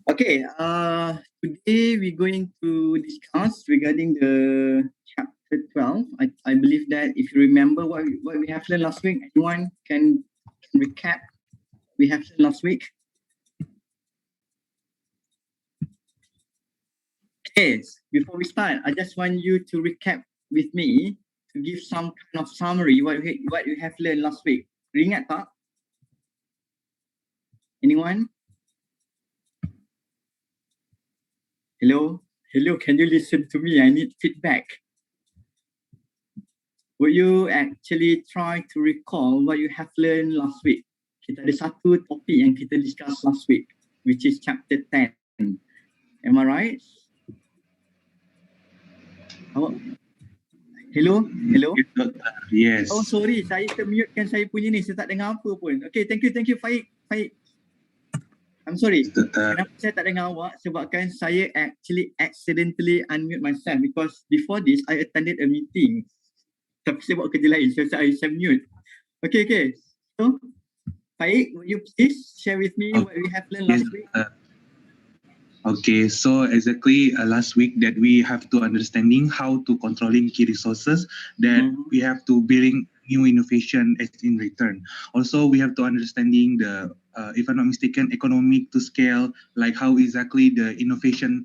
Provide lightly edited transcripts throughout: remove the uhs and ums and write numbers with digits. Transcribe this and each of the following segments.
Okay, today we're going to discuss regarding the chapter 12. I believe that if you remember what we have learned last week, anyone can recap we have learned last week? Okay, before we start, I just want you to recap with me to give some kind of summary what you have learned last week. Ingat tak? Anyone? Hello? Hello, can you listen to me? I need feedback. Would you actually try to recall what you have learned last week? Kita ada satu topik yang kita discuss last week, which is chapter 10. Am I right? Oh. Hello? Hello? Yes. Oh, sorry. Saya termutekan saya punya ni. Saya tak dengar apa pun. Okay, thank you, Faik. I'm sorry. Kenapa saya tak dengar awak? Sebabkan saya actually accidentally unmute myself because before this, I attended a meeting. Tapi saya buat kerja lain. Saya mute. Okay. So, Faik, would you please share with me what we have learned last week? Okay, so exactly last week that we have to understanding how to controlling key resources, that we have to building new innovation as in return. Also, we have to understanding the, if I'm not mistaken, economic to scale, like how exactly the innovation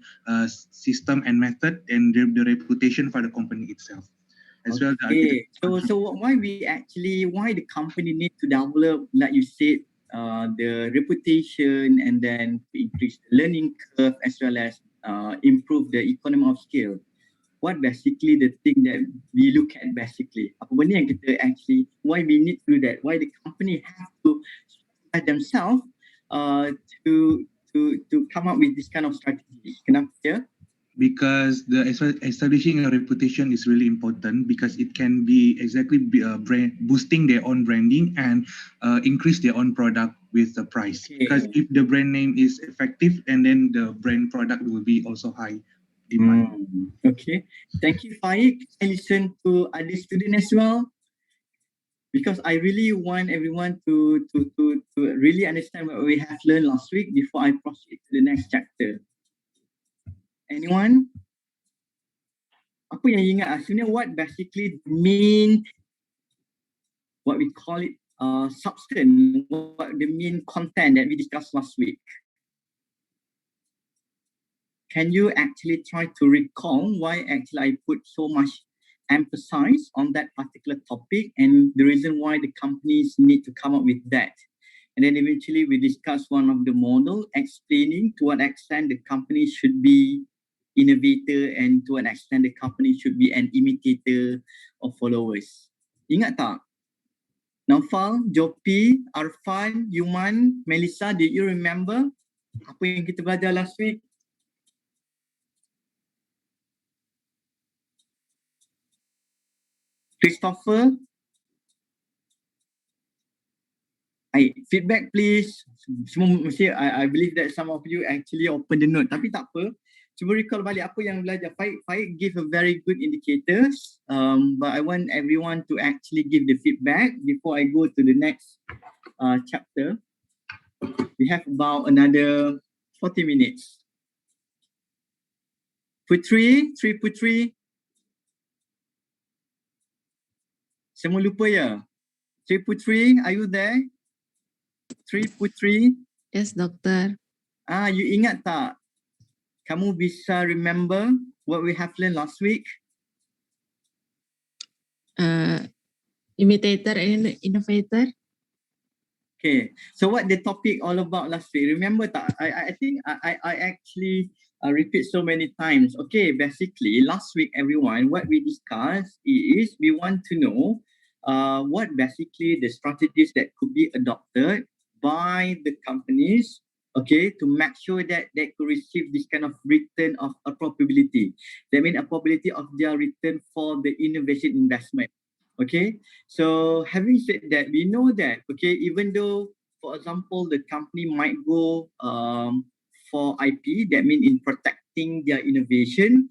system and method and the reputation for the company itself. As well, so why the company need to develop, like you said, the reputation and then to increase the learning curve as well as improve the economy of scale. What basically the thing that we look at basically? Apa benda yang kita actually, why we need to do that? Why the company have to themselves to come up with this kind of strategy? Kenapa? Because the establishing a reputation is really important because it can be exactly boosting their own branding and increase their own product with the price. Okay. Because if the brand name is effective, and then the brand product will be also high demand. Okay, thank you, Faik. I listen to other students as well because I really want everyone to really understand what we have learned last week before I proceed to the next chapter. Anyone? Apa yang ingat? Sebenarnya what basically mean, what we call it substance, what the main content that we discussed last week? Can you actually try to recall why actually I put so much emphasis on that particular topic and the reason why the companies need to come up with that? And then eventually we discuss one of the model explaining to what extent the company should be innovator and to an extent the company should be an imitator of followers. Ingat tak? Naufal, Jopi, Arfan, Yuman, Melissa, did you remember apa yang kita belajar last week? Christopher? Feedback please. Semua mesti, I believe that some of you actually open the note. Tapi tak apa. Cuba recall balik apa yang belajar. Faik give a very good indicators. But I want everyone to actually give the feedback before I go to the next chapter. We have about another 40 minutes. Putri. Semua lupa ya? Putri, are you there? Putri? Yes, Doctor. You ingat tak? Kamu bisa remember what we have learned last week? Imitator and innovator. Okay, so what the topic all about last week? Remember tak? I think I actually repeat so many times. Okay, basically, last week, everyone, what we discussed is we want to know what basically the strategies that could be adopted by the companies, okay, to make sure that they could receive this kind of return of a probability. That means a probability of their return for the innovation investment. Okay, so having said that, we know that, okay, even though, for example, the company might go for IP, that means in protecting their innovation,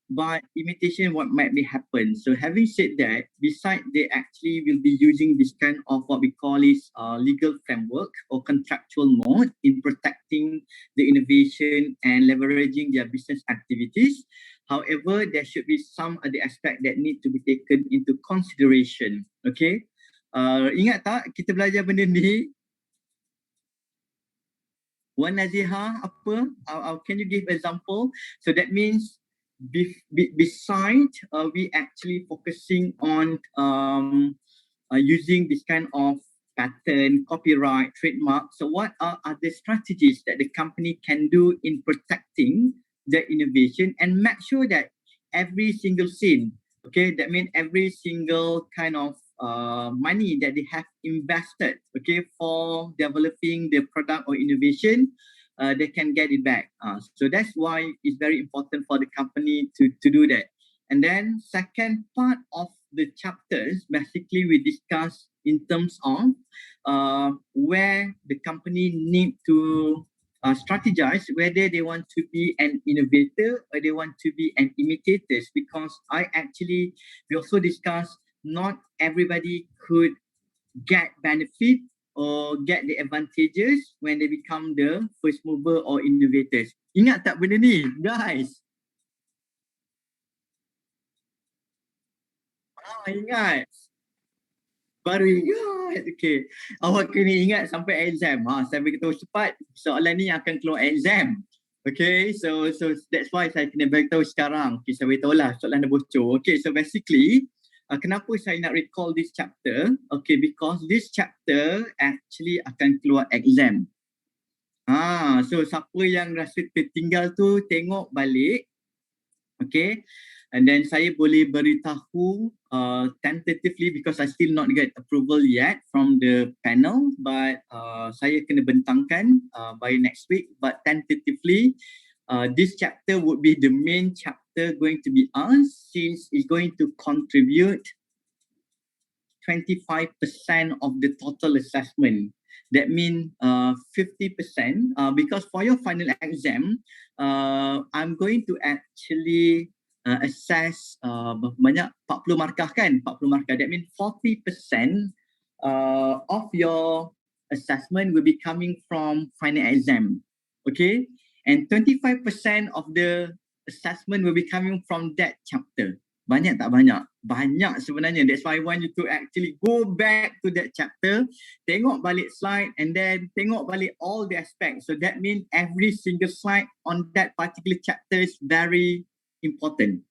but imitation what might be happen. So having said that, besides they actually will be using this kind of what we call is legal framework or contractual mode in protecting the innovation and leveraging their business activities. However, there should be some other aspect that need to be taken into consideration. Okay. Ingat tak kita belajar benda ni? Wan Naziha, apa? Can you give example? So that means beside we actually focusing on using this kind of patent, copyright, trademark. So what are the strategies that the company can do in protecting the innovation and make sure that every single scene, okay, that means every single kind of money that they have invested, okay, for developing the product or innovation, they can get it back. So that's why it's very important for the company to do that. And then second part of the chapters, basically we discuss in terms of where the company need to strategize whether they want to be an innovator or they want to be an imitator, because we also discuss not everybody could get benefit or get the advantages when they become the first mover or innovators. Ingat tak benda ni, guys? Ingat. Baru ingat. Okay. Awak kena ingat sampai exam. Saya beritahu cepat, soalan ni akan keluar exam. Okay, so that's why saya kena beritahu sekarang. Okay, saya beritahu lah, soalan dah bocor. Okay, so basically, kenapa saya nak recall this chapter? Okay, because this chapter actually akan keluar exam. So siapa yang rasa tertinggal tu, tengok balik. Okay, and then saya boleh beritahu tentatively because I still not get approval yet from the panel, but saya kena bentangkan by next week. But tentatively, this chapter would be the main chapter going to be asked, since it's going to contribute 25% of the total assessment. That means 50%, because for your final exam, I'm going to actually assess banyak 40 markah kan, 40 markah. That means 40% of your assessment will be coming from final exam. Okay, and 25% of the assessment will be coming from that chapter. Banyak tak banyak? Banyak sebenarnya. That's why I want you to actually go back to that chapter, tengok balik slide, and then tengok balik all the aspects. So that means every single slide on that particular chapter is very important.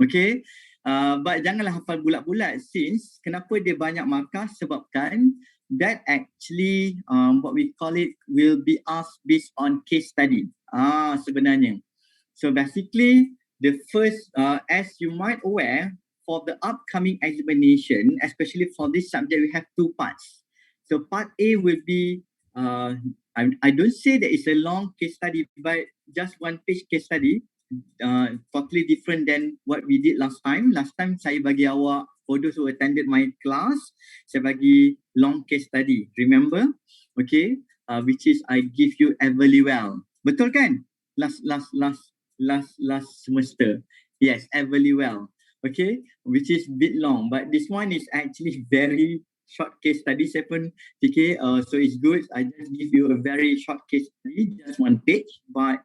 Okay, but janganlah hafal bulat-bulat, since kenapa dia banyak markah, sebabkan that actually what we call it will be asked based on case study sebenarnya. So basically, the first, as you might aware, for the upcoming examination, especially for this subject, we have two parts. So part A will be, I don't say that it's a long case study, but just one page case study, totally different than what we did last time. Last time, saya bagi awak, for those who attended my class, saya bagi long case study. Remember? Okay, which is I give you Everlywell. Betul kan? Last semester. Yes, Everlywell. Okay, which is a bit long, but this one is actually very short case study. So it's good. I just give you a very short case study, just one page, but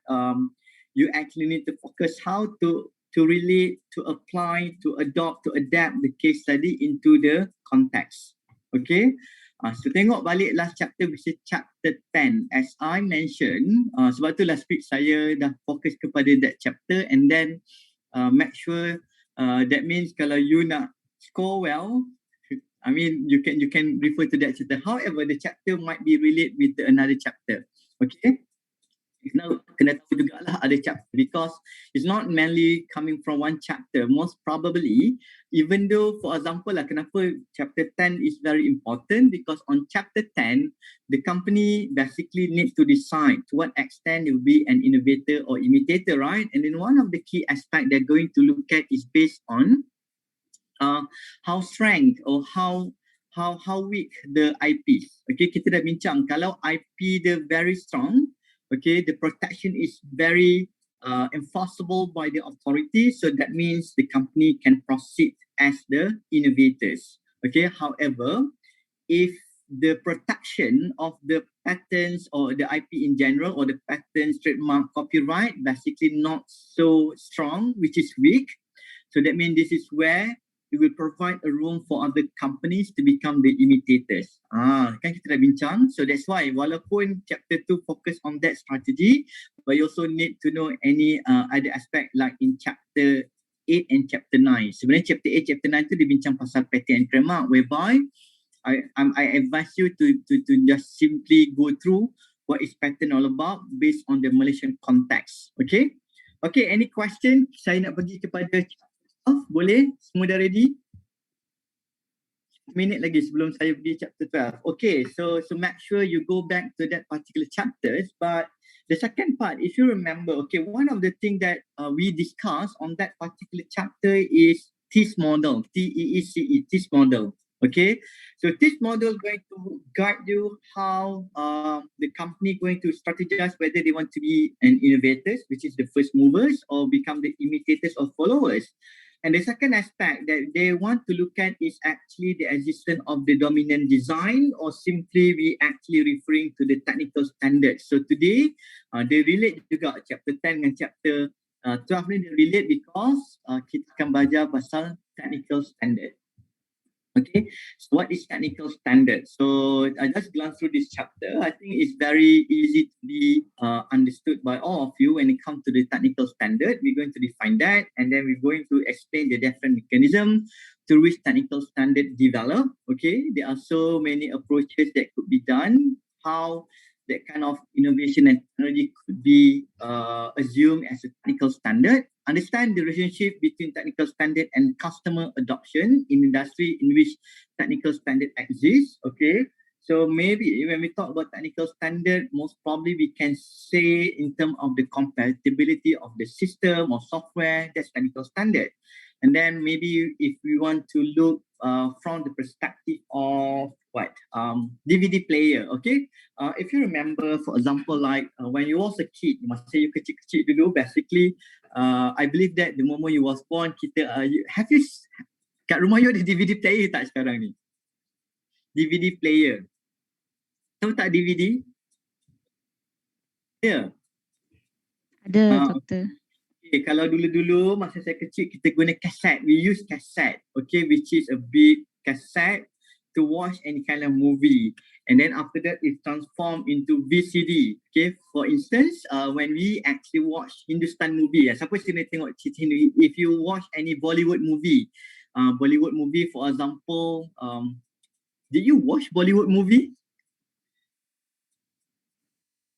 you actually need to focus how to relate, to apply, to adopt, to adapt the case study into the context. Okay. So tengok balik last chapter, which is chapter 10. As I mentioned, sebab tu last week saya dah fokus kepada that chapter, and then make sure that means kalau you nak score well, I mean you can refer to that chapter. However, the chapter might be related with another chapter. Okay. Now kena tahu jugalah ada chapter, because it's not mainly coming from one chapter. Most probably, even though, for example lah, kenapa chapter 10 is very important, because on chapter 10, the company basically needs to decide to what extent it will be an innovator or imitator, right? And then one of the key aspects they're going to look at is based on how strength or how weak the IP. Okay, kita dah bincang kalau IP dia very strong, okay, the protection is very enforceable by the authority, so that means the company can proceed as the innovators. Okay, however, if the protection of the patents or the IP in general, or the patents, trademark, copyright, basically not so strong, which is weak, so that means this is where it will provide a room for other companies to become the imitators. Kan kita dah bincang. So that's why walaupun chapter 2 focus on that strategy, but you also need to know any other aspect like in chapter 8 and chapter 9. Sebenarnya chapter 8, chapter 9 tu dibincang pasal patent and trademark, whereby I advise you to just simply go through what is patent all about based on the Malaysian context. Okay? Okay, any question? Saya nak pergi kepada boleh? Semua dah ready? Minit lagi sebelum saya pergi chapter 12. Okay, so make sure you go back to that particular chapters. But the second part, if you remember, okay, one of the things that we discussed on that particular chapter is TEES model, T-E-E-C-E, TEES model. Okay, so this model going to guide you how the company going to strategize whether they want to be an innovators, which is the first movers, or become the imitators or followers. And the second aspect that they want to look at is actually the existence of the dominant design, or simply we actually referring to the technical standards. So today, they relate juga chapter 10 dengan chapter 12 ni, they relate because kita akan belajar pasal technical standard. Okay, so what is technical standard? So I just glance through this chapter. I think it's very easy to be understood by all of you when it comes to the technical standard. We're going to define that, and then we're going to explain the different mechanism to which technical standard develop. Okay, there are so many approaches that could be done, how that kind of innovation and technology could be assumed as a technical standard. Understand the relationship between technical standard and customer adoption in industry in which technical standard exists. Okay, so maybe when we talk about technical standard, most probably we can say in terms of the compatibility of the system or software, that's technical standard. And then maybe if we want to look from the perspective of what DVD player, okay? If you remember, for example, like when you was a kid, masa you kecil-kecil dulu, basically, I believe that the moment you was born, kita have you kat rumah you ada DVD player tak sekarang ni? DVD player. Tahu tak DVD? Ya. Ada, doktor. Okay, kalau dulu-dulu masa saya kecil kita guna kaset, we use cassette, okay, which is a big cassette to watch any kind of movie, and then after that it transformed into VCD. Okay, for instance, when we actually watch Hindustan movie, siapa sini tengok cerita ni? If you watch any Bollywood movie, for example, did you watch Bollywood movie?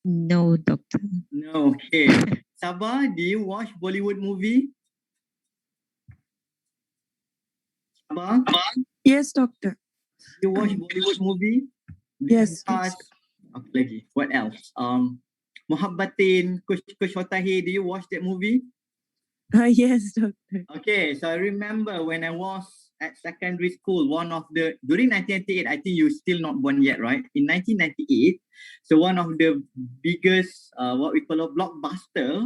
No, doctor. No, okay. Sabah, do you watch Bollywood movie? Sabah? Yes, doctor. You watch Bollywood movie? Yes. Apa lagi? What else? Muhabbatin, Kush Hotahi, do you watch that movie? Yes, doctor. Okay, so I remember when I was at secondary school, during 1998, I think you're still not born yet, right? In 1998, so one of the biggest, what we call a blockbuster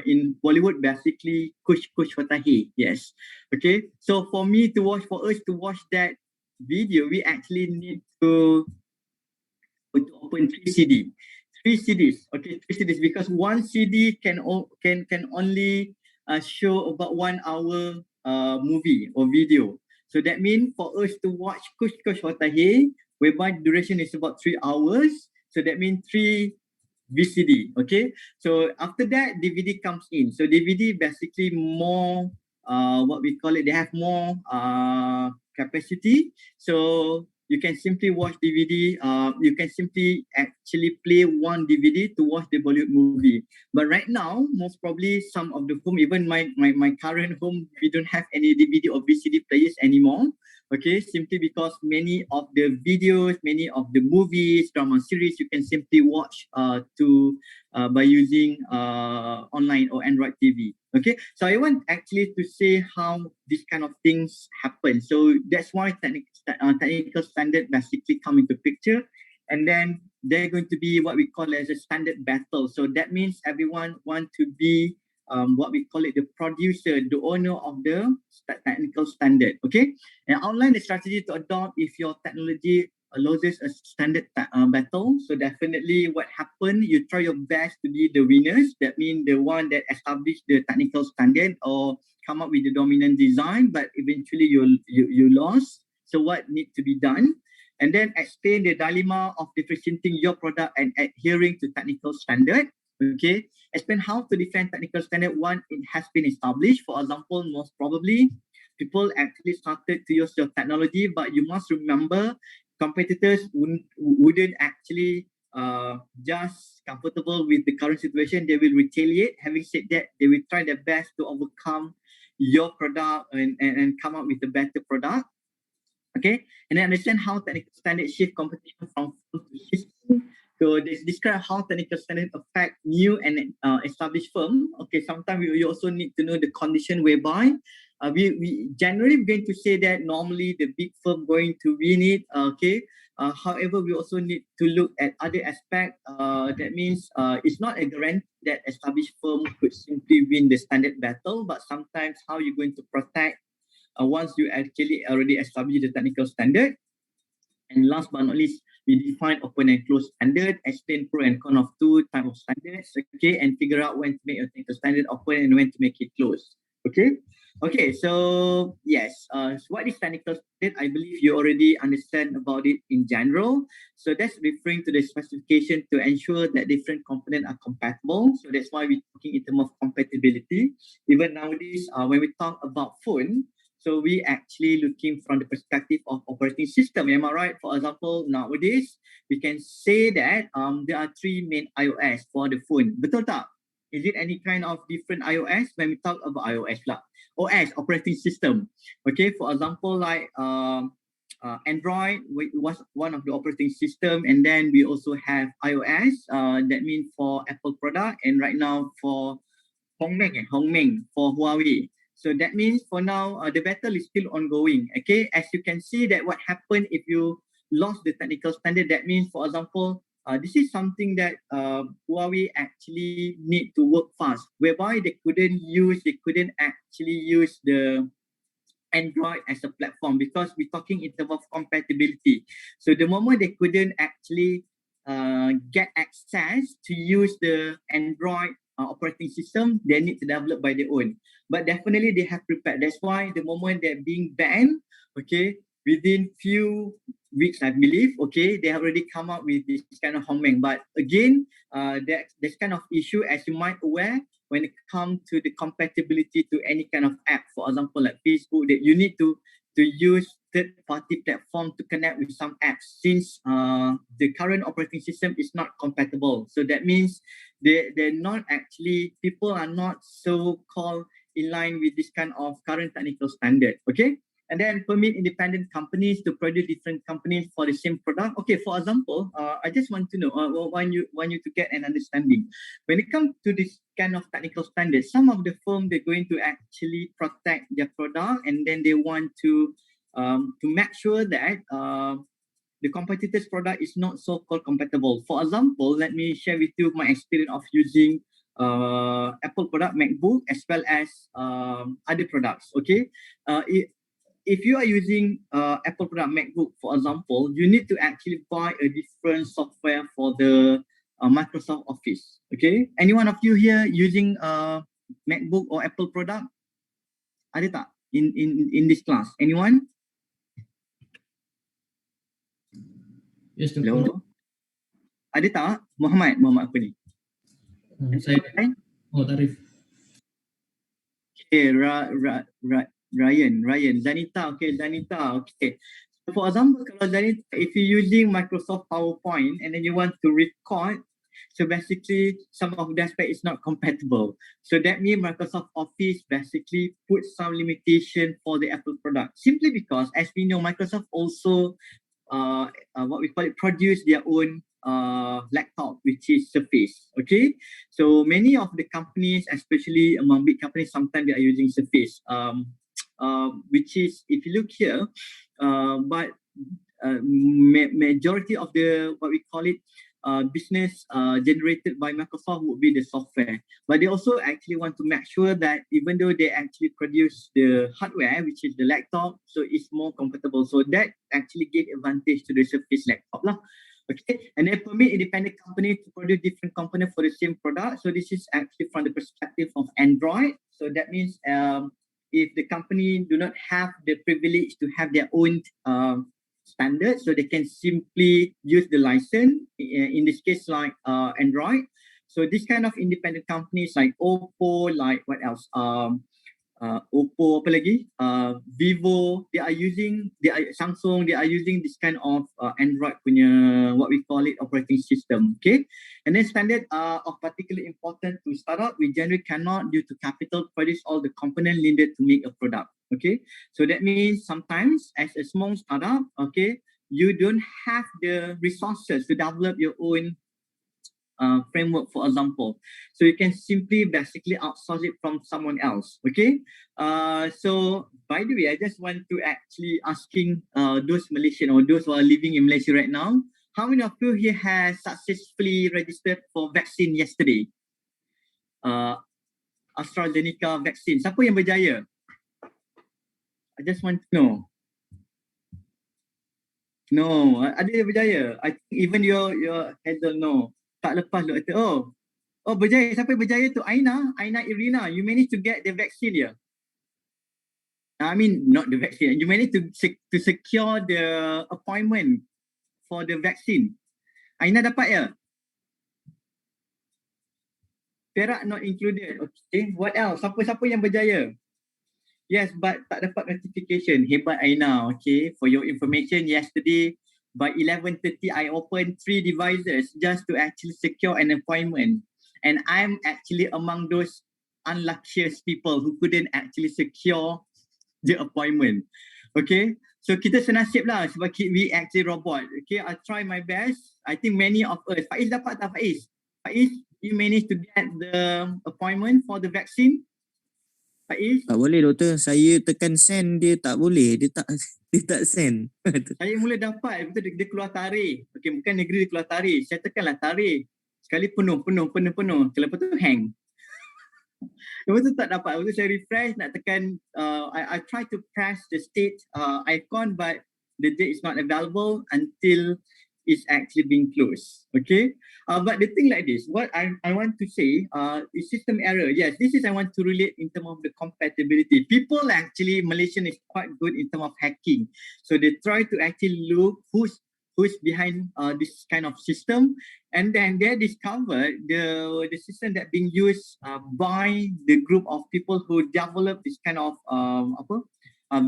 in Bollywood, basically Kush Hotahi, yes. Okay, so for us to watch that video, we actually need to open 3 CDs, okay, 3 CDs, because one CD can only show about 1 hour movie or video. So that means for us to watch Kush Hotahi, whereby duration is about 3 hours, so that means 3 VCD, okay. So after that, DVD comes in. So DVD basically more, what we call it, they have more capacity. So you can simply watch DVD. You can simply actually play one DVD to watch the Bollywood movie. But right now, most probably some of the home, even my current home, we don't have any DVD or VCD players anymore. Okay, simply because many of the videos, many of the movies, drama series, you can simply watch by using online or Android TV. Okay, so I want actually to say how these kind of things happen. So that's why technical standard basically come into picture, and then they're going to be what we call as a standard battle. So that means everyone want to be what we call it the producer, the owner of the technical standard. Okay, and outline the strategy to adopt if your technology loses a standard battle. So definitely what happened, you try your best to be the winners. That means the one that established the technical standard or come up with the dominant design, but eventually you lost. So what needs to be done? And then explain the dilemma of differentiating your product and adhering to technical standard. Okay, explain how to defend technical standard once it has been established. For example, most probably people actually started to use your technology, but you must remember competitors wouldn't actually just comfortable with the current situation. They will retaliate. Having said that, they will try their best to overcome your product and come up with a better product. Okay, and then understand how technical standards shift competition from firm to system. So this describe how technical standards affect new and established firm. Okay, sometimes we also need to know the condition whereby we generally going to say that normally the big firm going to win it. Okay, however, we also need to look at other aspect. That means it's not a guarantee that established firm could simply win the standard battle, but sometimes how you're going to protect once you actually already establish the technical standard. And last but not least, we define open and closed standard, explain pro and con of two type of standards, okay, and figure out when to make a technical standard open and when to make it closed. Okay. Okay, so yes, so what is technical standard? I believe you already understand about it in general. So that's referring to the specification to ensure that different components are compatible. So that's why we're talking in terms of compatibility. Even nowadays, when we talk about phone, so we actually looking from the perspective of operating system. Am I right? For example, nowadays, we can say that there are three main iOS for the phone. Betul tak? Is it any kind of different iOS when we talk about iOS lah? OS, operating system. Okay, for example, like Android was one of the operating system, and then we also have iOS. That means for Apple product, and right now for Hongmeng for Huawei. So that means for now, the battle is still ongoing. Okay, as you can see that what happened if you lost the technical standard, that means, for example, this is something that Huawei actually need to work fast, whereby they couldn't actually use the Android as a platform because we're talking in terms of compatibility. So the moment they couldn't actually get access to use the Android operating system, they need to develop by their own. But definitely they have prepared. That's why the moment they're being banned, okay, within few weeks, I believe, okay, they have already come up with this kind of Hongmeng. But again, there's kind of issue, as you might aware, when it comes to the compatibility to any kind of app. For example, like Facebook, that you need to use third-party platform to connect with some apps since the current operating system is not compatible. So that means they're not actually, people are not so-called in line with this kind of current technical standard, okay? And then permit independent companies to produce different companies for the same product. Okay, for example, I just want to know, want you to get an understanding. When it comes to this kind of technical standards, some of the firms, they're going to actually protect their product, and then they want to make sure that the competitor's product is not so-called compatible. For example, let me share with you my experience of using Apple product, MacBook, as well as other products, okay? If you are using Apple product MacBook, for example, you need to actually buy a different software for the Microsoft Office. Okay, any one of you here using MacBook or Apple product? Ada tak in this class? Anyone? Yes, Dr. Hello. Ada tak? Muhammad apa ni? Saya. Tarif. Okay, Ryan, Zanita, okay, Zanita, okay. For example, kalau dari, if you're using Microsoft PowerPoint and then you want to record, so basically some of the aspect is not compatible. So that means Microsoft Office basically put some limitation for the Apple product, simply because, as we know, Microsoft also what we call it, produce their own laptop, which is Surface. Okay, so many of the companies, especially among big companies, sometimes they are using Surface, which is, if you look here, but majority of the, what we call it, business generated by Microsoft would be the software. But they also actually want to make sure that even though they actually produce the hardware, which is the laptop, so it's more compatible. So that actually gave advantage to the Surface laptop lah. Okay, and then permit independent company to produce different components for the same product. So this is actually from the perspective of Android. So that means if the company do not have the privilege to have their own standard, so they can simply use the license, in this case like Android. So this kind of independent companies like Oppo, like what else, Oppo, apa lagi, Vivo, Samsung, they are using this kind of Android punya, what we call it, operating system. Okay, and then standard of particularly important to startup, we generally cannot, due to capital, produce all the components needed to make a product. Okay, so that means sometimes as a small startup, okay, you don't have the resources to develop your own framework, for example. So you can simply basically outsource it from someone else. Okay. So by the way, I just want to actually asking those Malaysian or those who are living in Malaysia right now, how many of you here has successfully registered for vaccine yesterday? AstraZeneca vaccine. Siapa yang berjaya? I just want to know. No, ada yang berjaya. I think even your handle no. Tak lepas lu kata, oh berjaya. Siapa yang berjaya tu? Aina Irina. You managed to get the vaccine, yeah? I mean, not the vaccine. You managed to secure the appointment for the vaccine. Aina dapat ya? Perak not included. Okay, what else? Siapa yang berjaya? Yes, but tak dapat notification. Hebat Aina. Okay, for your information, yesterday by 11:30, I opened 3 devices just to actually secure an appointment. And I'm actually among those unluckiest people who couldn't actually secure the appointment. Okay, so kita senasib lah sebab we actually robot. Okay, I try my best. I think many of us. Faiz dapat tak Faiz? Faiz, you managed to get the appointment for the vaccine? Faiz? Tak boleh doktor, saya tekan send dia tak boleh, dia tak send. Saya mula dapat, betul dia keluar tarikh. Okey, bukan negeri dia keluar tarikh. Saya tekanlah tarikh. Sekali penuh. Lepas tu hang. Lepas tu tak dapat. Lepas tu saya refresh nak tekan, I try to press the state icon but the date is not available until it's actually being closed. Okay. But the thing like this, what I want to say is system error. Yes, this is I want to relate in terms of the compatibility. People actually, Malaysian is quite good in terms of hacking. So they try to actually look who's behind this kind of system, and then they discovered the system that being used by the group of people who develop this kind of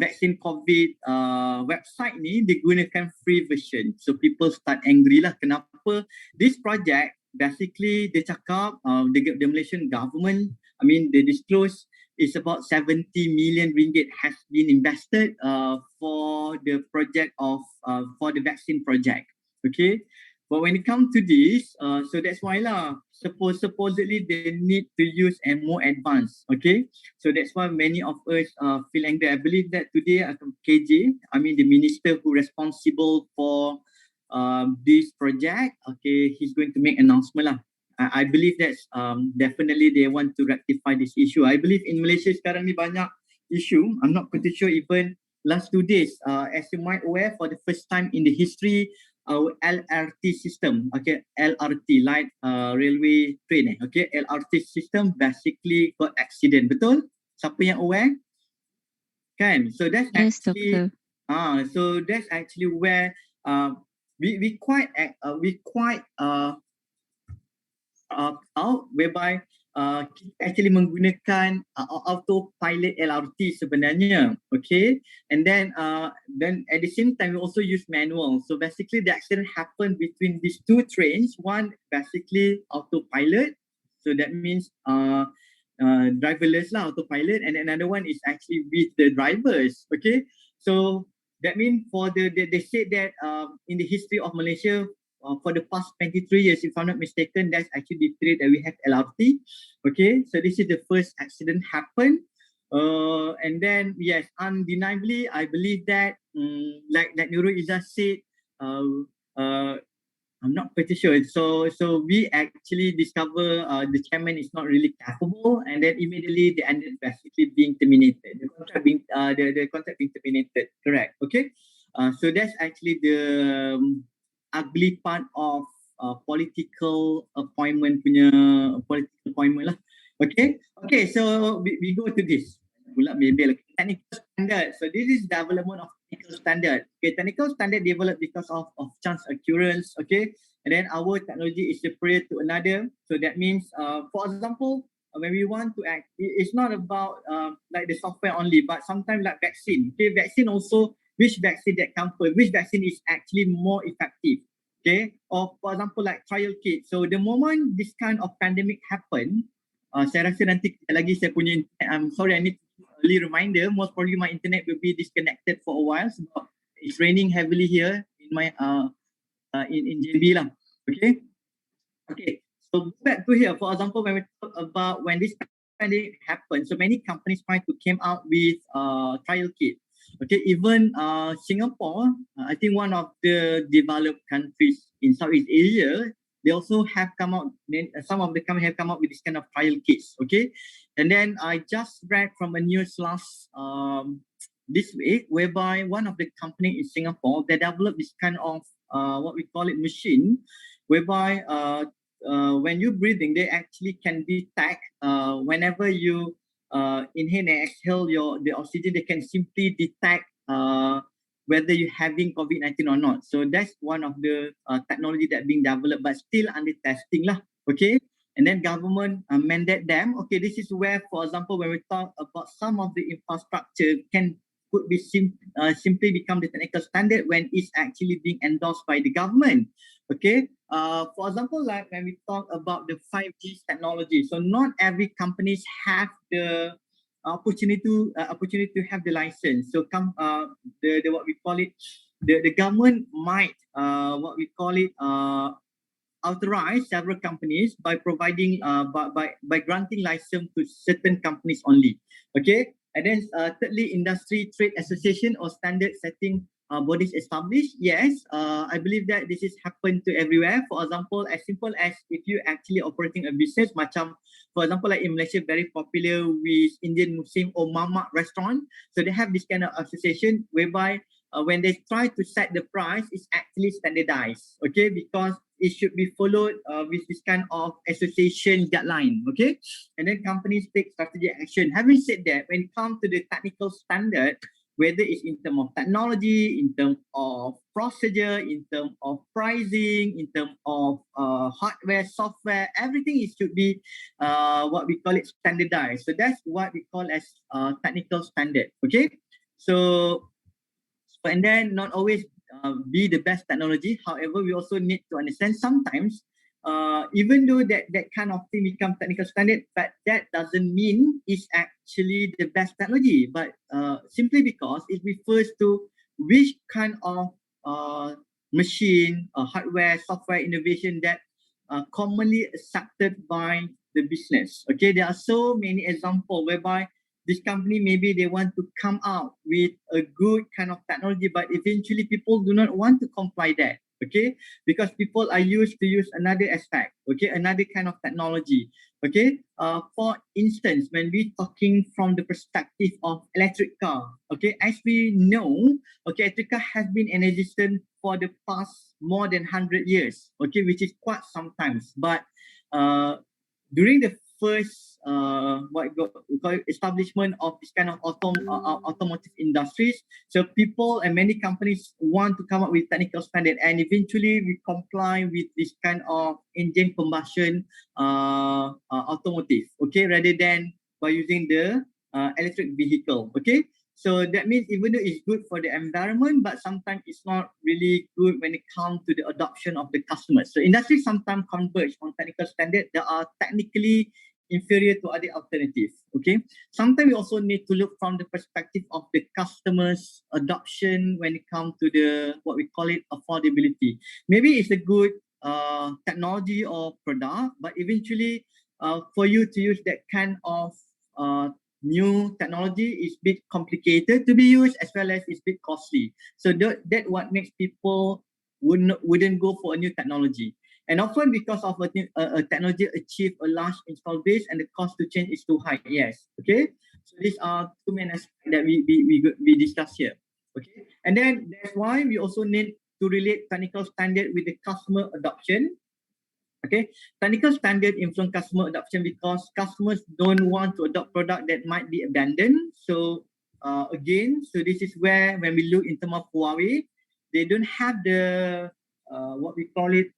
vaccine COVID website ni, dia gunakan free version. So people start angry lah. Kenapa? This project basically dia cakap the Malaysian government, I mean they disclose is about 70 million ringgit has been invested for the project of for the vaccine project. Okay, but when it comes to this, so that's why lah. Supposedly they need to use and more advanced. Okay, so that's why many of us feel angry. I believe that today KJ, I mean the minister who responsible for this project, okay, he's going to make announcement lah. I believe that definitely they want to rectify this issue. I believe in Malaysia sekarang ni banyak issue. I'm not pretty sure even last 2 days, as you might aware, for the first time in the history, our LRT system, okay, LRT, light railway train, okay, LRT system basically got accident. Betul? Siapa yang aware? Kan? So that's Yes, actually, doctor. so that's actually where we quite out, whereby kita actually menggunakan autopilot LRT sebenarnya, okay? And then at the same time we also use manual. So basically the accident happened between these two trains. One basically autopilot, so that means driverless lah, autopilot, and another one is actually with the drivers, okay? So that means for they said that in the history of Malaysia, for the past 23 years, if I'm not mistaken, that's actually the period that we have LRT. Okay, so this is the first accident happened. And then, yes, undeniably, I believe that, like Nurul Izzah said, I'm not pretty sure. So we actually discover the chairman is not really capable, and then immediately they ended basically being terminated. The contract being the contract being terminated. Correct. Okay. So that's actually the ugly part of political appointment lah. Okay. Okay. So we go to this. Maybe like technical standard. So this is development of technical standard. Okay, technical standard developed because of chance occurrence. Okay, and then our technology is superior to another. So that means, for example, when we want to act, it's not about like the software only, but sometimes like vaccine. Okay, vaccine also, which vaccine that comes first, which vaccine is actually more effective. Okay, or for example like trial kit. So the moment this kind of pandemic happen, saya rasa nanti lagi saya punya internet, I'm sorry, I need early reminder, most probably my internet will be disconnected for a while sebab it's raining heavily here in my in JB lah. Okay. Okay. So back to here, for example, when we talk about when this pandemic happened, so many companies trying to came out with trial kit. Okay, even Singapore, I think one of the developed countries in Southeast Asia, they also have come out, some of the companies have come out with this kind of trial kits, okay? And then I just read from a news last this week, whereby one of the company in Singapore, they developed this kind of what we call it machine, whereby when you're breathing, they actually can detect whenever you inhale and exhale the oxygen, they can simply detect whether you're having COVID-19 or not. So that's one of the technology that being developed, but still under testing lah. Okay. And then government mandate them. Okay, this is where, for example, when we talk about some of the infrastructure could be simply become the technical standard when it's actually being endorsed by the government. Okay. For example, like when we talk about the 5G technology, so not every companies have the opportunity to have the license. So the what we call it, the government might what we call it authorize several companies by providing by granting license to certain companies only. Okay, and then thirdly, industry trade association or standard setting bodies established. Yes, I believe that this is happened to everywhere. For example, as simple as if you actually operating a business, macam for example like in Malaysia, very popular with Indian Muslim or Mamak restaurant. So they have this kind of association whereby when they try to set the price, it's actually standardized. Okay, because it should be followed with this kind of association guideline. Okay, and then companies take strategic action. Having said that, when it comes to the technical standard, whether it's in terms of technology, in terms of procedure, in terms of pricing, in terms of hardware, software, everything should be what we call it standardized. So that's what we call as technical standard. Okay, so and then not always be the best technology. However, we also need to understand sometimes even though that kind of thing become technical standard, but that doesn't mean it's actually the best technology, but simply because it refers to which kind of machine, hardware, software innovation that commonly accepted by the business. Okay, there are so many examples whereby this company, maybe they want to come out with a good kind of technology, but eventually people do not want to comply that. Okay, because people are used to use another aspect. Okay, another kind of technology. Okay, for instance, when we talking from the perspective of electric car. Okay, as we know, okay, electric car has been in existence for the past more than 100 years. Okay, which is quite sometimes, but during the first we call it establishment of this kind of automotive industries. So people and many companies want to come up with technical standard, and eventually we comply with this kind of engine combustion automotive, okay, rather than by using the electric vehicle, okay. So that means even though it's good for the environment, but sometimes it's not really good when it comes to the adoption of the customers. So industry sometimes converge on technical standards that are technically inferior to other alternatives. Okay. Sometimes we also need to look from the perspective of the customers' adoption when it comes to the what we call it affordability. Maybe it's a good technology or product, but eventually for you to use that kind of new technology is a bit complicated to be used, as well as it's a bit costly. So that what makes people wouldn't go for a new technology. And often because of a technology achieve a large install base and the cost to change is too high. Yes. Okay. So these are two main aspects that we discuss here. Okay. And then that's why we also need to relate technical standard with the customer adoption. Okay, technical standard influence customer adoption because customers don't want to adopt product that might be abandoned. So again, so this is where when we look in terms of Huawei, they don't have the what we call it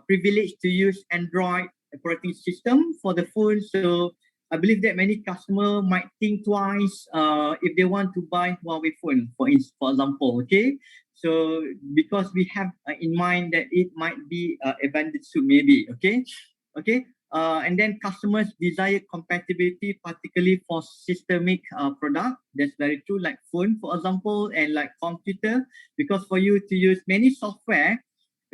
privilege to use Android operating system for the phone. So I believe that many customers might think twice if they want to buy Huawei phone, for example. Okay. So because we have in mind that it might be abandoned soon, maybe, okay, okay. And then customers desire compatibility, particularly for systemic product. That's very true, like phone, for example, and like computer. Because for you to use many software,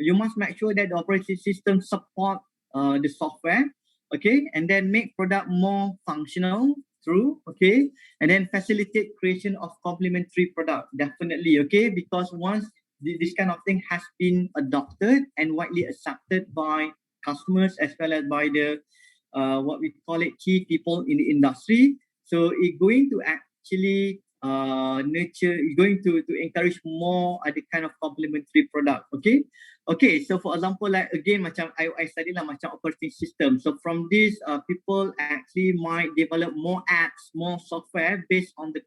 you must make sure that the operating system support the software, okay, and then make product more functional. True, okay, and then facilitate creation of complementary product, definitely, okay, because once this kind of thing has been adopted and widely accepted by customers as well as by the what we call it key people in the industry, so it's going to actually going to encourage more other kind of complementary product, okay. Okay, so for example, like again, macam I study lah macam operating system. So from this, people actually might develop more apps, more software based on the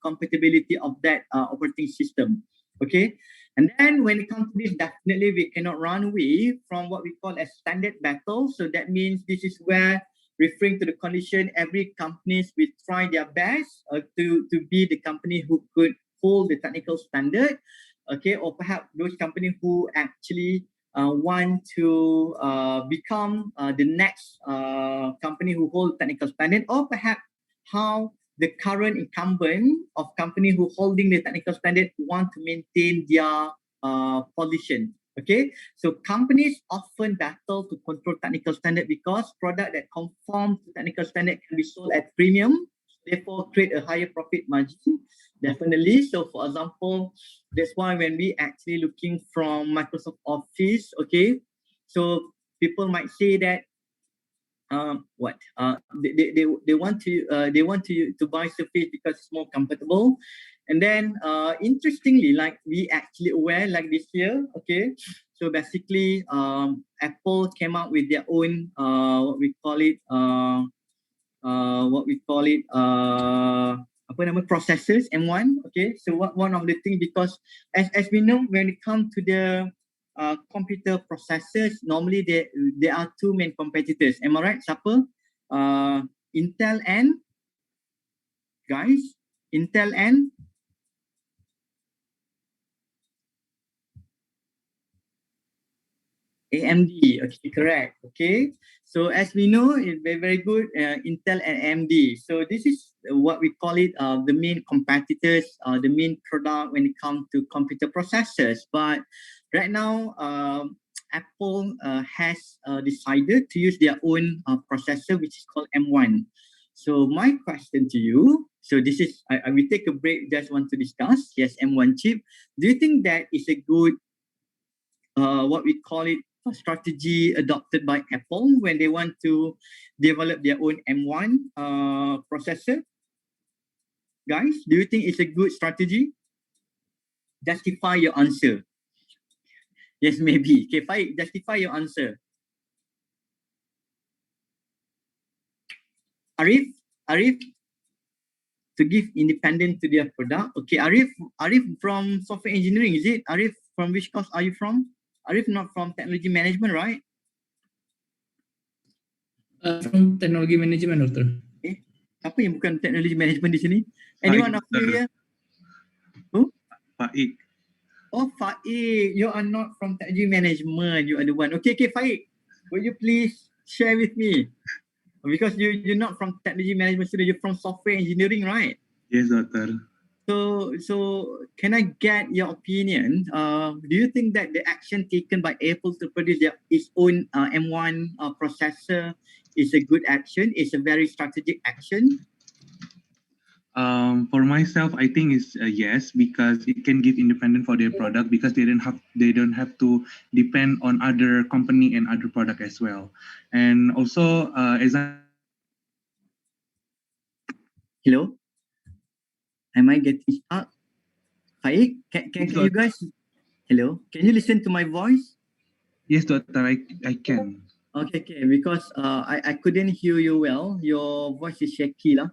compatibility of that operating system. Okay, and then when it comes to this, definitely we cannot run away from what we call a standard battle. So that means this is where, referring to the condition, every companies will try their best to be the company who could hold the technical standard. Okay, or perhaps those companies who actually want to become the next company who hold technical standard, or perhaps how the current incumbent of company who holding the technical standard want to maintain their position. Okay, so companies often battle to control technical standard because product that conform to technical standard can be sold at premium, therefore create a higher profit margin. Definitely. So for example, that's why when we actually looking from Microsoft Office, okay, so people might say that they want to buy Surface because it's more comfortable. And then interestingly, like we actually aware like this year, okay, so basically Apple came out with their own apa nama processors M1. Okay, so one of the things, because as we know, when it comes to the computer processors, normally there are two main competitors. Am I right? Siapa? Intel and guys, Intel and AMD. Okay, correct. Okay, so as we know, it's very good, Intel and AMD. So this is what we call it the main competitors, the main product when it comes to computer processors. But right now, Apple has decided to use their own processor, which is called M1. So my question to you, so this is, I will take a break, just want to discuss. Yes, M1 chip. Do you think that is a good what we call it a strategy adopted by Apple when they want to develop their own M1 processor? Guys, do you think it's a good strategy? Justify your answer. Yes, maybe. Okay, fine. Justify your answer. Arif, to give independent to their product. Okay, Arif from software engineering, is it? Arif, from which course are you from? Arif not from technology management, right? From technology management, Doctor. Okay. Siapa yang bukan technology management di sini? Faik, Anyone of you Doctor. here? Who? Faik. Oh, Faik, you are not from technology management. You are the one. Okay, Faik, will you please share with me? Because you're not from technology management student, you're from software engineering, right? Yes, Doctor. So can I get your opinion? Do you think that the action taken by Apple to produce its own M1 processor is a good action? It's a very strategic action. For myself, I think it's a yes, because it can give independent for their product, because they don't have to depend on other company and other product as well. And also, as I Hello, am I getting stuck? Faik, can you guys? Hello, can you listen to my voice? yes, Doctor, I can. Okay, because I couldn't hear you well. Your voice is shaky lah.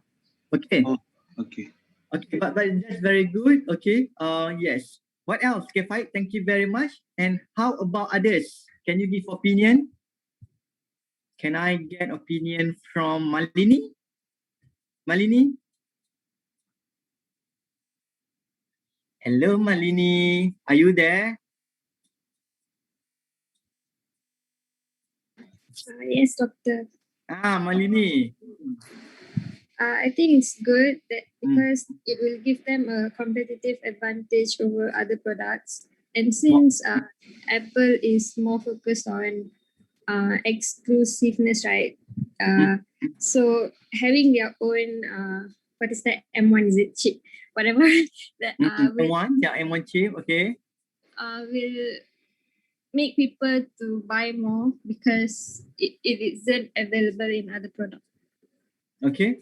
Okay. Oh, okay. Okay, but that's very good. Okay. Yes. What else? Okay, Faik, thank you very much. And how about others? Can you give opinion? Can I get opinion from Malini? Malini? Hello, Malini. Are you there? Yes, Doctor. Malini. I think it's good that because it will give them a competitive advantage over other products. And since Apple is more focused on exclusiveness, right? So having their own, what is that? M1, is it chip? Whatever that M1, yeah, M1 chip, okay. will make people to buy more because it isn't available in other products. Okay.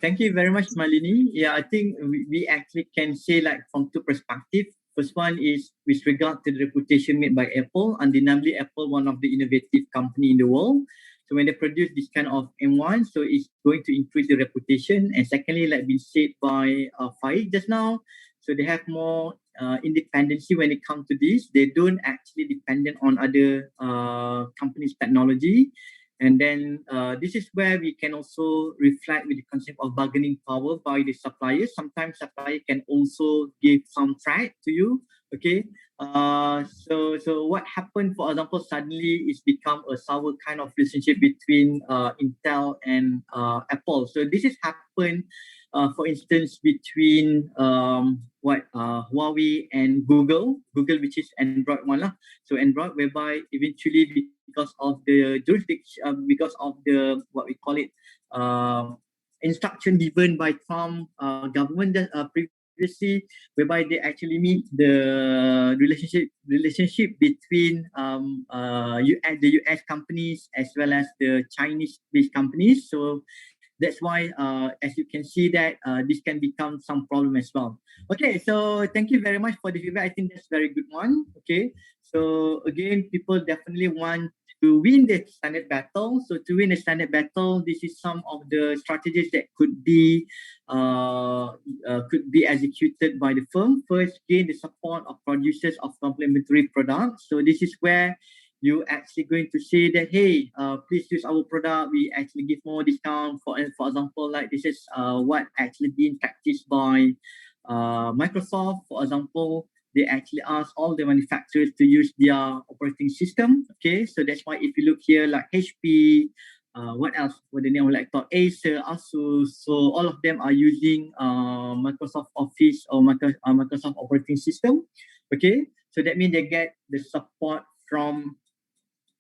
Thank you very much, Malini. Yeah, I think we actually can say like from two perspectives. First one is with regard to the reputation made by Apple. Undeniably, Apple, one of the innovative company in the world. So when they produce this kind of M1, so it's going to increase the reputation. And secondly, like been said by Faik just now, so they have more independency when it comes to this. They don't actually dependent on other companies' technology. And then this is where we can also reflect with the concept of bargaining power by the suppliers. Sometimes supplier can also give some threat to you. Okay. So what happened, for example, suddenly it's become a sour kind of relationship between Intel and Apple. So this has happened, for instance, between Huawei and Google, which is Android one lah. So Android, whereby eventually because of the jurisdiction, because of the what we call it, instruction given by Trump government previously, whereby they actually meet the relationship between the US companies as well as the Chinese-based companies. So that's why, as you can see, that this can become some problem as well. Okay, so thank you very much for the feedback. I think that's a very good one. Okay, so again, people definitely want to win the standard battle. So to win a standard battle, this is some of the strategies that could be executed by the firm. First, gain the support of producers of complementary products. So this is where you actually going to say that, hey, please use our product. We actually give more discount. For example, like this is what actually being practiced by Microsoft. For example, they actually ask all the manufacturers to use their operating system. Okay, so that's why if you look here, like HP, what else? What the name of laptop? Acer, Asus. So all of them are using Microsoft Office or Microsoft operating system. Okay, so that means they get the support from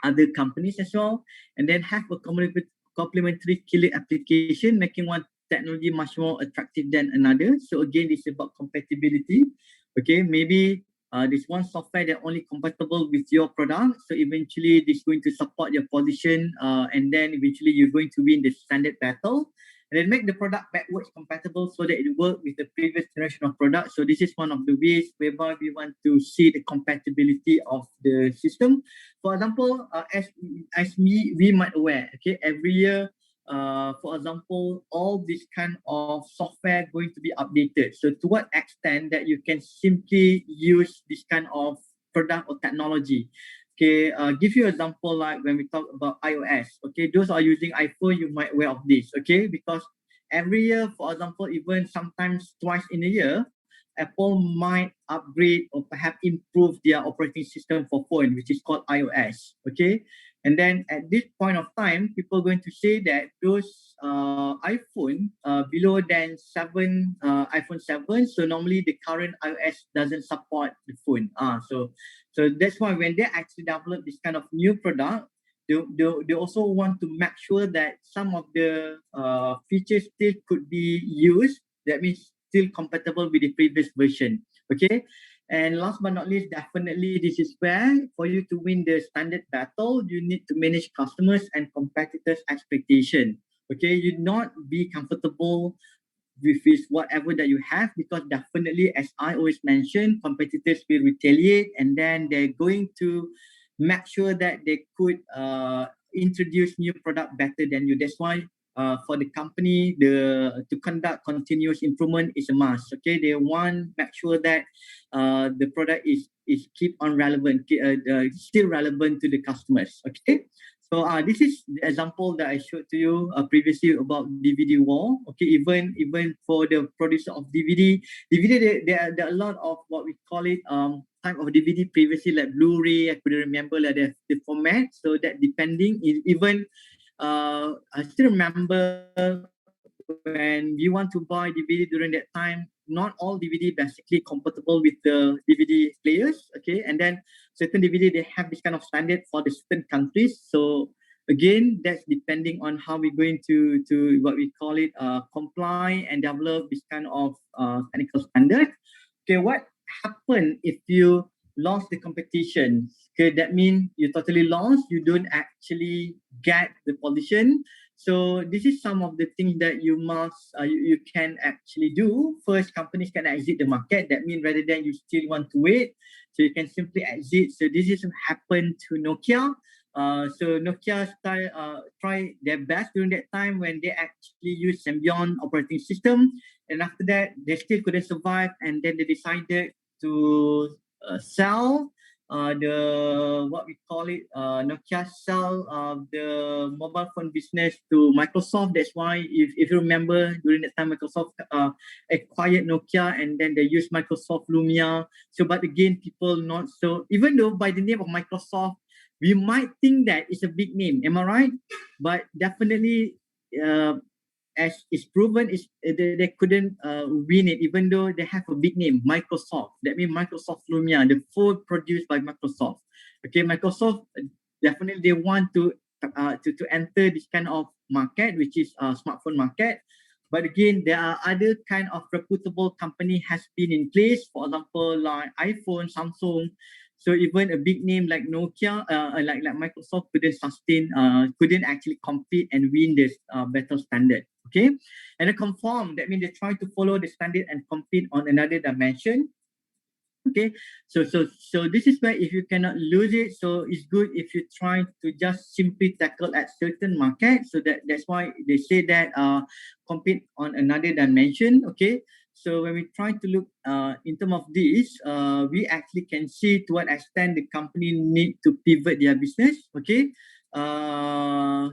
other companies as well, and then have a complementary killer application, making one technology much more attractive than another. So again, it's about compatibility. Okay, maybe this one software that only compatible with your product. So eventually, this is going to support your position, and then eventually you're going to win the standard battle. And then make the product backwards compatible so that it works with the previous generation of products. So this is one of the ways whereby we want to see the compatibility of the system. For example, as we might aware, okay, every year for example, all this kind of software going to be updated. So to what extent that you can simply use this kind of product or technology. Okay, give you an example like when we talk about iOS. Okay, those are using iPhone, you might aware of this. Okay, because every year, for example, even sometimes twice in a year, Apple might upgrade or perhaps improve their operating system for phone, which is called iOS. Okay, and then at this point of time, people are going to say that those iPhone below than iPhone 7, so normally the current iOS doesn't support the phone. So that's why when they actually develop this kind of new product, they also want to make sure that some of the features still could be used. That means still compatible with the previous version. Okay. And last but not least, definitely this is where for you to win the standard battle, you need to manage customers and competitors' expectation. Okay, you not be comfortable with whatever that you have, because definitely, as I always mention, competitors will retaliate and then they're going to make sure that they could introduce new product better than you. That's why for the company, to conduct continuous improvement is a must. Okay, they want make sure that the product is keep on relevant, still relevant to the customers. Okay. So this is the example that I showed to you previously about DVD wall. Okay, even for the producer of DVD, there are a lot of what we call it type of DVD previously, like Blu-ray. I couldn't remember like the format. So that depending, even I still remember when you want to buy DVD during that time, not all DVD basically compatible with the DVD players. Okay, and then certain DVD they have this kind of standard for the certain countries. So again, that's depending on how we're going to what we call it comply and develop this kind of technical standard. Okay, what happen if you lost the competition? Okay, that means you totally lost. You don't actually get the position. So this is some of the things that you must you can actually do. First, companies can exit the market. That means rather than you still want to wait, so you can simply exit. So this is happened to Nokia. So Nokia try their best during that time when they actually use Symbian operating system, and after that they still couldn't survive, and then they decided to sell the what we call it Nokia sell the mobile phone business to Microsoft. That's why if you remember during that time Microsoft acquired Nokia, and then they used Microsoft Lumia. So but again, people not so, even though by the name of Microsoft we might think that it's a big name, am I right? But definitely as is proven, is they couldn't win it, even though they have a big name, Microsoft. That means Microsoft Lumia, the phone produced by Microsoft. Okay, Microsoft definitely they want to enter this kind of market, which is smartphone market. But again, there are other kind of reputable company has been in place. For example, like iPhone, Samsung. So even a big name like Nokia, like Microsoft couldn't actually compete and win this better standard. Okay, and a conform, that means they try to follow the standard and compete on another dimension. Okay, so this is where if you cannot lose it, so it's good if you try to just simply tackle at certain market. So that's why they say that compete on another dimension. Okay, so when we try to look in terms of this, we actually can see to what extent the company need to pivot their business. Okay,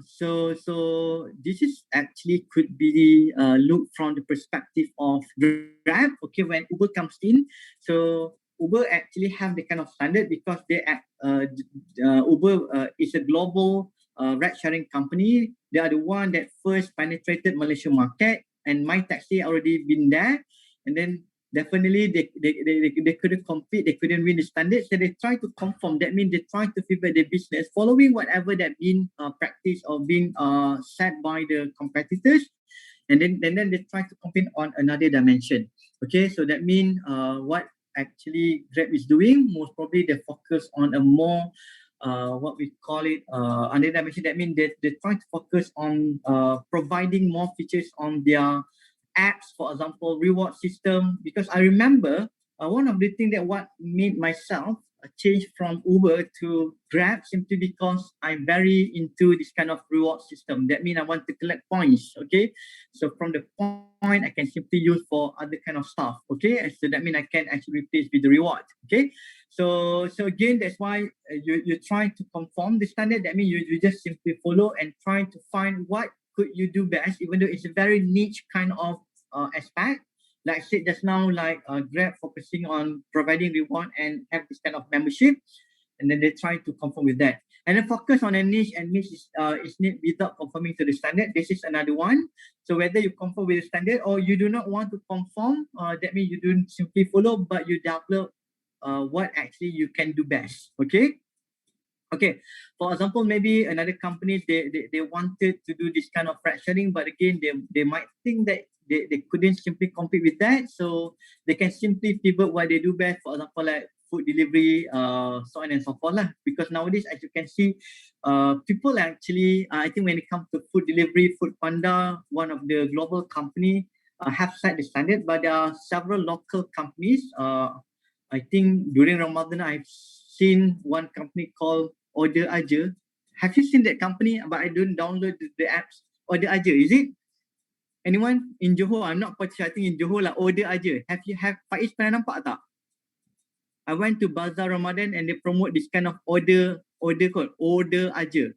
so this is actually could be looked from the perspective of Grab. Okay, when Uber comes in, so Uber actually have the kind of standard because Uber is a global ride sharing company. They are the one that first penetrated Malaysia market, and My Taxi already been there, and then definitely they couldn't compete, they couldn't win the standard, so they try to conform. That means they try to pivot their business following whatever that been practiced or been set by the competitors, and then they try to compete on another dimension. Okay, so that means what actually Grab is doing, most probably they focus on a more what we call it another dimension. That means they try to focus on providing more features on their apps, for example, reward system. Because I remember one of the things that what made myself change from Uber to Grab simply because I'm very into this kind of reward system. That means I want to collect points. Okay, so from the point I can simply use for other kind of stuff. Okay, and so that means I can actually replace with the reward. Okay, so again, that's why you try to conform the standard. That means you just simply follow and try to find what could you do best, even though it's a very niche kind of aspect. Like I said just now, like Grab focusing on providing reward and have this kind of membership, and then they try to conform with that. And then focus on a niche, and niche is need without conforming to the standard. This is another one. So whether you conform with the standard or you do not want to conform, that means you don't simply follow, but you develop what actually you can do best. Okay. Okay, for example, maybe another company, they wanted to do this kind of fracturing, but again, they might think that they couldn't simply compete with that. So they can simply pivot what they do best, for example, like food delivery, so on and so forth. Because nowadays, as you can see, people actually, I think when it comes to food delivery, Food Panda, one of the global company, have set the standard, but there are several local companies. I think during Ramadan, I've seen one company called Order Aja. Have you seen that company? But I don't download the apps. Order Aja, is it? Anyone in Johor? I'm not quite sure. I think in Johor lah. Order Aja. Have Faiz pernah nampak tak? I went to Bazaar Ramadan and they promote this kind of order called Order Aja.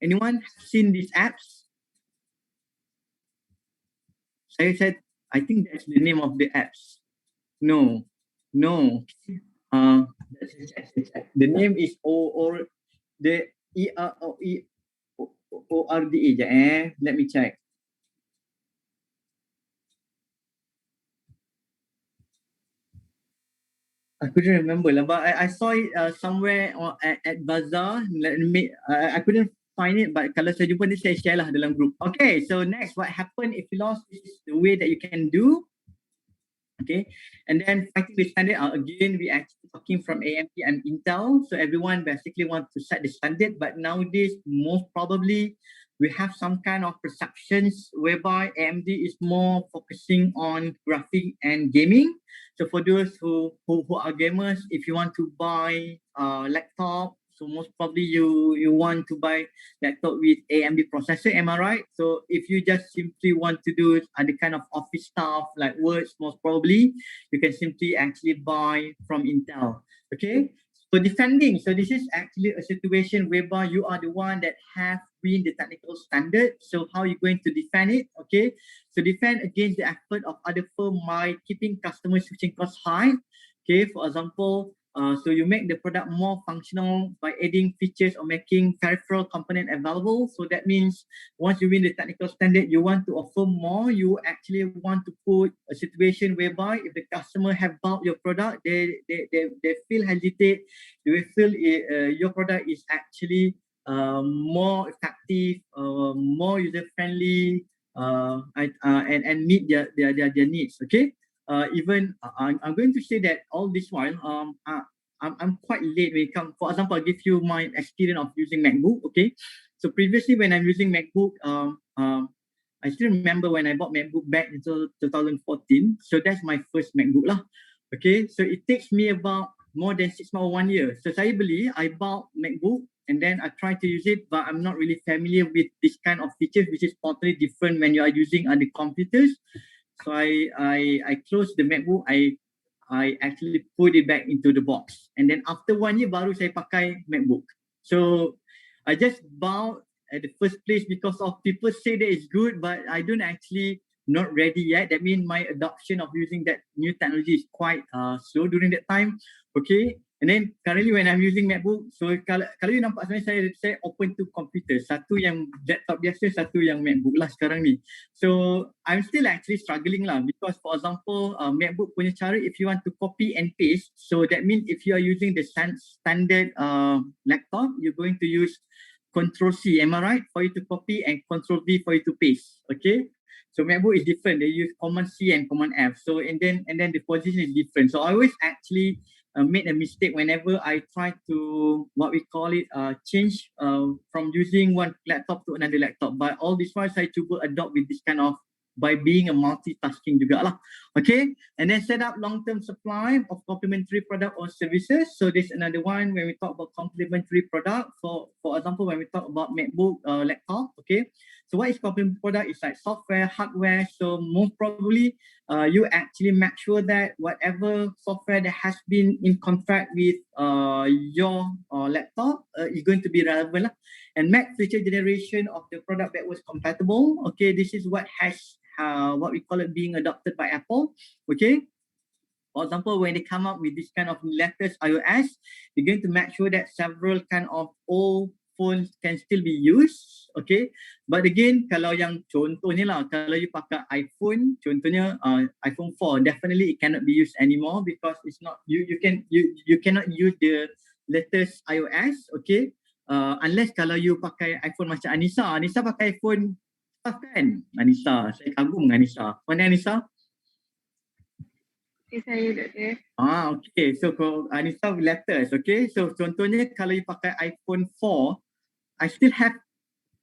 Anyone seen these apps? Saya said, I think that's the name of the apps. No. The name is the ORDA. Let me check. I couldn't remember lah, but I saw it somewhere at Bazaar. I couldn't find it, but kalau saya jumpa ni saya share lah dalam group. Okay, so next, what happened if you lost? This is the way that you can do. Okay, and then fighting the standard, again, we actually talking from AMD and Intel. So everyone basically wants to set the standard, but nowadays, most probably, we have some kind of perceptions whereby AMD is more focusing on graphic and gaming. So for those who are gamers, if you want to buy a laptop, so most probably you want to buy laptop with AMD processor, am I right? So if you just simply want to do other kind of office stuff like Words, most probably you can simply actually buy from Intel. Okay. So defending, so this is actually a situation whereby you are the one that have been the technical standard. So how are you going to defend it? Okay. So defend against the effort of other firm by keeping customer switching costs high. Okay. For example, so you make the product more functional by adding features or making peripheral component available. So that means once you win the technical standard, you want to offer more. You actually want to put a situation whereby if the customer have bought your product, they feel hesitate. They will feel your product is actually more effective, more user friendly, and meet their needs. Okay. Even I'm going to say that all this while, I'm quite late when it comes. For example, I'll give you my experience of using MacBook. Okay, so previously when I'm using MacBook, I still remember when I bought MacBook back in 2014. So that's my first MacBook lah. Okay, so it takes me about more than 6 months or 1 year. So saya beli, I bought MacBook and then I try to use it, but I'm not really familiar with this kind of features, which is totally different when you are using other computers. So I closed the MacBook. I actually put it back into the box, and then after 1 year baru saya pakai MacBook. So I just bought at the first place because of people say that it's good, but I don't actually not ready yet. That means my adoption of using that new technology is quite slow during that time. Okay, and then currently when I'm using MacBook, so kalau you nampak sebenarnya saya open to computer. Satu yang laptop biasa, satu yang MacBook lah sekarang ni. So I'm still actually struggling lah because for example, MacBook punya cara, if you want to copy and paste, so that means if you are using the standard laptop, you're going to use Control C, am I right? For you to copy and Control V for you to paste. Okay. So MacBook is different. They use Command C and Command F. So and then the position is different. So I always actually made a mistake whenever I try to what we call it change from using one laptop to another laptop. But all this while saya cuba adopt with this kind of by being a multitasking juga lah. Okay, and then set up long-term supply of complementary product or services. So this is another one when we talk about complementary product. For example, when we talk about MacBook, laptop, okay. So what is complementary product? It's like software, hardware. So most probably, you actually make sure that whatever software that has been in contract with your laptop is going to be relevant lah. And make future generation of the product that was compatible. Okay, this is what has what we call it being adopted by Apple. Okay, for example, when they come up with this kind of latest iOS, they're going to make sure that several kind of old phones can still be used. Okay, but again, kalau yang contohnya lah, kalau you pakai iPhone, contohnya iPhone 4, definitely it cannot be used anymore because it's not you cannot use the latest iOS. Okay, unless kalau you pakai iPhone macam Anissa pakai iPhone kan? Anissa, saya kagum dengan Anissa. Mana Anissa? Okay, saya doktor. Okay. So Anissa latest, okay. So contohnya kalau you pakai iPhone 4, I still have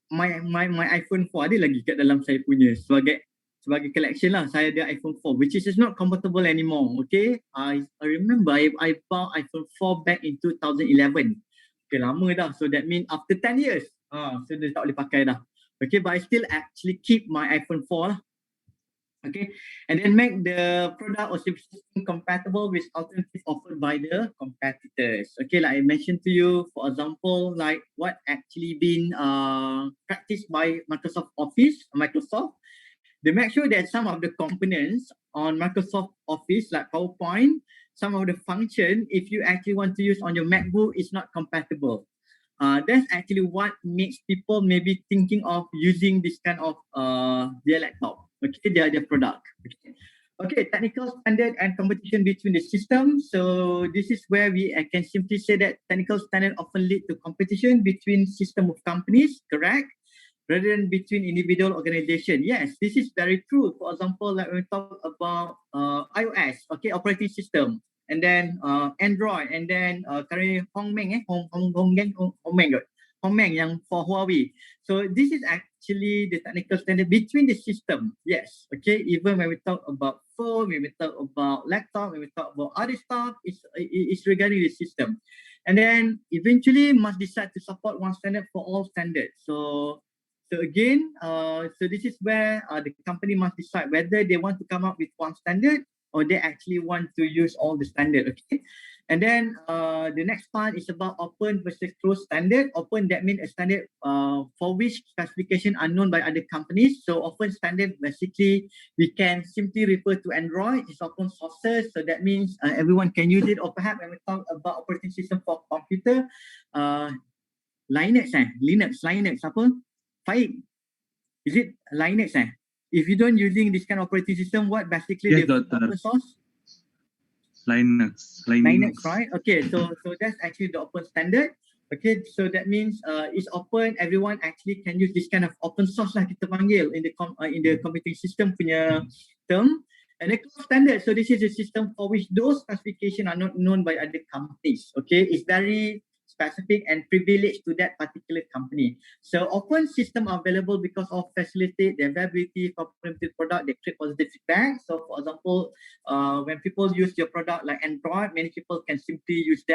my iPhone 4 ada lagi kat dalam saya punya sebagai collection lah. Saya ada iPhone 4 which is not compatible anymore. Okay. I remember I bought iPhone 4 back in 2011. Okay, lama dah. So that means after 10 years. So dia tak boleh pakai dah. Okay, but I still actually keep my iPhone 4 lah. Okay, and then make the product or service system compatible with alternatives offered by the competitors. Okay, like I mentioned to you, for example, like what actually been practiced by Microsoft Office, they make sure that some of the components on Microsoft Office, like PowerPoint, some of the function, if you actually want to use on your MacBook, is not compatible. That's actually what makes people maybe thinking of using this kind of their laptop, okay, their product. Okay, technical standard and competition between the systems. So this is where we can simply say that technical standard often lead to competition between system of companies, correct? Rather than between individual organization. Yes, this is very true. For example, like when we talk about iOS, okay, operating system. And then Android, and then currently Hongmeng yang for Huawei. So this is actually the technical standard between the system. Yes, okay. Even when we talk about phone, when we talk about laptop, when we talk about other stuff, it's regarding the system. And then eventually must decide to support one standard for all standards. So again, so this is where the company must decide whether they want to come up with one standard or they actually want to use all the standard, okay? And then the next part is about open versus closed standard. Open, that means a standard for which specification are known by other companies. So open standard, basically, we can simply refer to Android. It's open sources, so that means everyone can use it. Or perhaps when we talk about operating system for computer, Linux, apa? Faik, is it Linux? If you don't using this kind of operating system, what basically Yes, the doctor. open source? Linux, right? Okay, so that's actually the open standard. Okay, so that means it's open. Everyone actually can use this kind of open source lah kita panggil in the computing system punya term. And the closed standard. So this is a system for which those specifications are not known by other companies. Okay, it's very specific and privileged to that particular company. So open system are available because of facilitate the availability for complementary product, they create positive feedback. So for example, when people use your product like Android, many people can simply use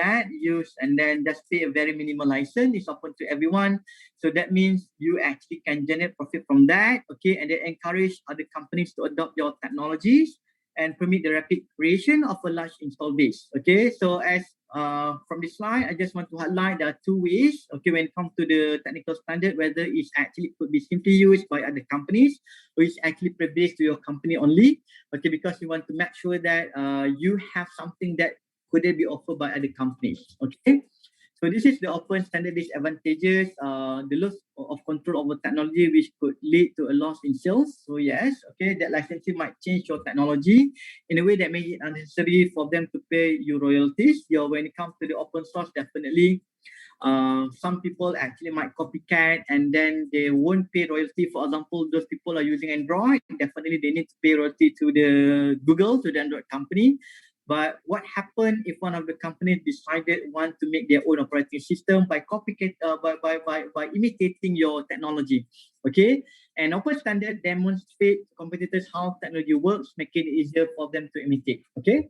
and then just pay a very minimal license. It's open to everyone. So that means you actually can generate profit from that. Okay, and then encourage other companies to adopt your technologies and permit the rapid creation of a large install base. Okay, so as from this slide, I just want to highlight there are two ways. Okay, when it comes to the technical standard, whether it's actually could be simply used by other companies or it's actually privileged to your company only. Okay, because you want to make sure that you have something that couldn't be offered by other companies. Okay. So this is the open standard disadvantages, the loss of control over technology, which could lead to a loss in sales. So yes, okay, that licensing might change your technology in a way that makes it unnecessary for them to pay you royalties. When it comes to the open source, definitely some people actually might copycat and then they won't pay royalty. For example, those people are using Android, definitely they need to pay royalty to the Google, to the Android company. But what happened if one of the companies decided want to make their own operating system by by imitating your technology? Okay, and open standard demonstrate to competitors how technology works, making it easier for them to imitate. Okay.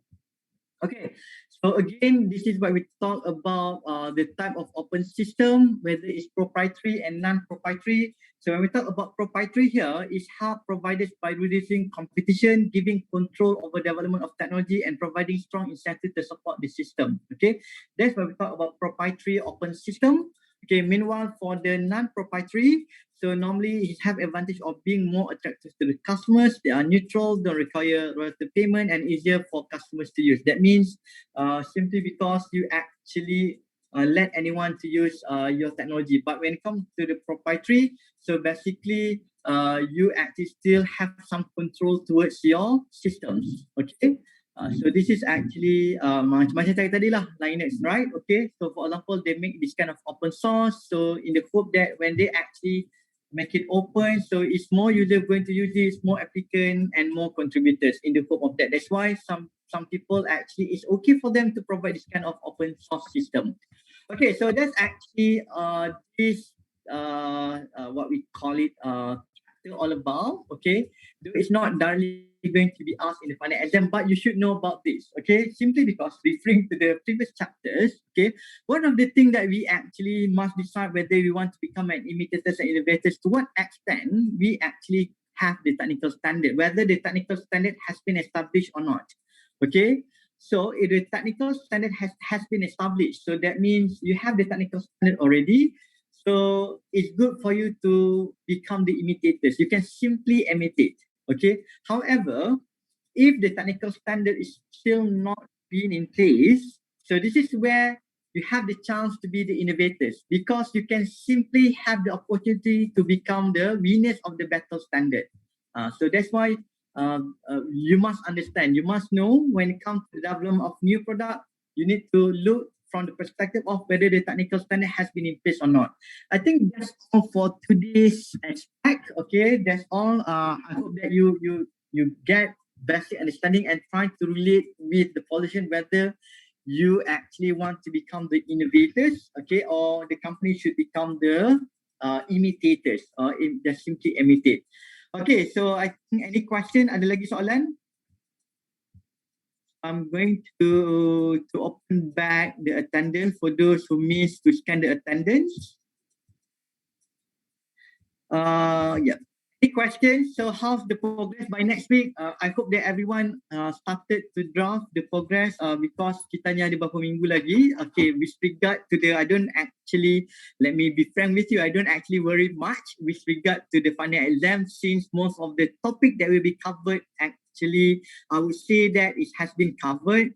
Okay, so again, this is what we talk about the type of open system, whether it's proprietary and non-proprietary. So when we talk about proprietary here, is help providers by reducing competition, giving control over development of technology, and providing strong incentive to support the system. Okay, that's when we talk about proprietary open system. Okay, meanwhile, for the non-proprietary, so normally it have advantage of being more attractive to the customers. They are neutral, don't require royalty payment, and easier for customers to use. That means simply because you actually let anyone to use your technology. But when it comes to the proprietary, so basically you actually still have some control towards your systems. Okay. So this is actually macam cakap tadi lah, Linux, right? Okay, so for example, they make this kind of open source. So in the hope that when they actually make it open, so it's more user going to use this, more applicant and more contributors in the hope of that. That's why some people actually it's okay for them to provide this kind of open source system. Okay, so that's actually this what we call it all about. Okay, though it's not directly going to be asked in the final exam, but you should know about this. Okay, simply because referring to the previous chapters. Okay, one of the things that we actually must decide whether we want to become an imitators and innovators, to what extent we actually have the technical standard, whether the technical standard has been established or not. Okay, so if the technical standard has been established, so that means you have the technical standard already. So it's good for you to become the imitators. You can simply imitate. Okay. However, if the technical standard is still not being in place, so this is where you have the chance to be the innovators, because you can simply have the opportunity to become the winners of the battle standard. So that's why you must understand, you must know when it comes to the development of new product, you need to look from the perspective of whether the technical standard has been in place or not. I think that's all for today's aspect. Okay, that's all. I hope that you get basic understanding and try to relate with the position whether you actually want to become the innovators, okay, or the company should become the imitators, or just simply imitate. Okay, so I think any question? Ada lagi soalan? I'm going to open back the attendance for those who missed to scan the attendance. Yeah. Any questions? So how's the progress by next week? I hope that everyone started to draft the progress because kita ni ada beberapa minggu lagi. Okay, with regard to the, I don't actually, let me be frank with you, I don't actually worry much with regard to the final exam, since most of the topic that will be covered actually, I would say that it has been covered.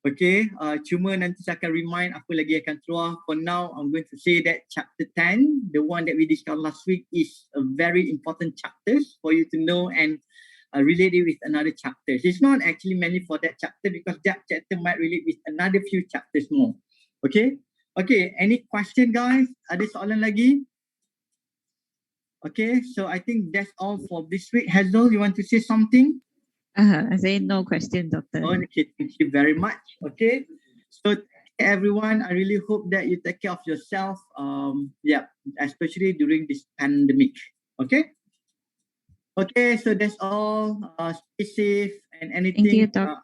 Okay, cuma nanti saya akan remind apa lagi akan keluar. For now, I'm going to say that chapter 10, the one that we discussed last week, is a very important chapter for you to know and relate it with another chapter. It's not actually mainly for that chapter because that chapter might relate with another few chapters more. Okay, okay. Any question, guys? Ada soalan lagi? Okay, so I think that's all for this week. Hazel, you want to say something? I say no question, Doctor. Okay, thank you very much. Okay, so everyone, I really hope that you take care of yourself. Yeah, especially during this pandemic. Okay. Okay, so that's all. Stay safe and anything. Thank you, Doctor.